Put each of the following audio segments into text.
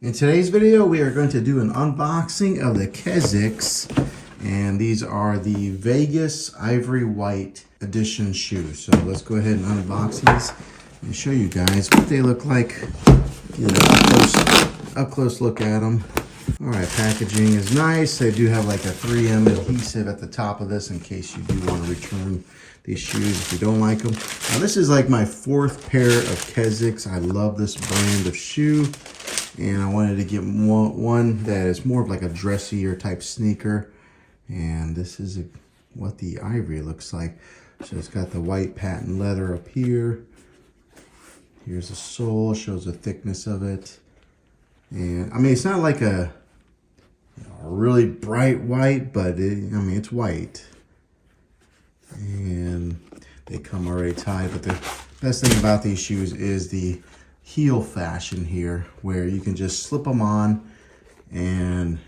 In today's video, we are going to do an unboxing of the Kizik, and these are the Vegas Ivory White Edition shoes. So let's go ahead and unbox these and show you guys what they look like. Get an up close look at them. All right, packaging is nice. They do have like a 3M adhesive at the top of this in case you do want to return these shoes if you don't like them. Now this is like my fourth pair of Kiziks. I love this brand of shoe. And I wanted to get one that is more of like a dressier type sneaker. And this is what the ivory looks like. So it's got the white patent leather up here. Here's the sole, shows the thickness of it. And I mean, it's not like a really bright white, but it's white. And they come already tied, but the best thing about these shoes is the heel fashion here, where you can just slip them on and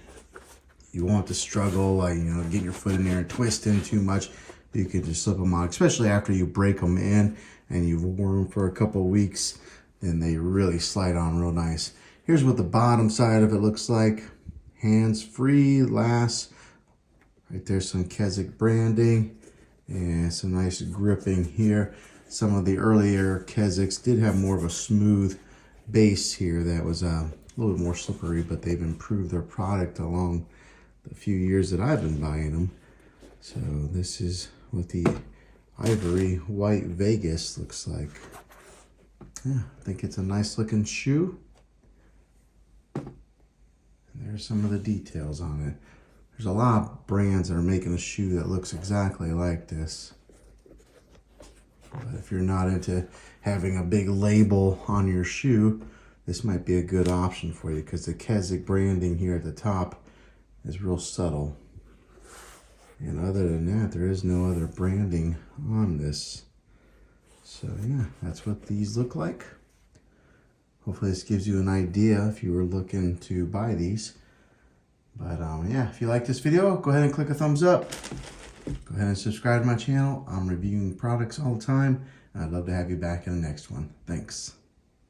you won't have to struggle like getting your foot in there and twisting too much. You can just slip them on, especially after you break them in and you've worn them for a couple of weeks, then they really slide on real nice. Here's what the bottom side of it looks like. Hands free, lasts. Right there's some Kizik branding and some nice gripping here. Some of the earlier Kiziks did have more of a smooth base here that was a little bit more slippery, but they've improved their product along the few years that I've been buying them. So this is what the Ivory White Vegas looks like. Yeah, I think it's a nice looking shoe. And there's some of the details on it. There's a lot of brands that are making a shoe that looks exactly like this. But if you're not into having a big label on your shoe, this might be a good option for you because the Kizik branding here at the top is real subtle. And other than that, there is no other branding on this. So yeah, that's what these look like. Hopefully this gives you an idea if you were looking to buy these. But yeah, if you like this video, go ahead and click a thumbs up. Go ahead and subscribe to my channel. I'm reviewing products all the time. I'd love to have you back in the next one. Thanks.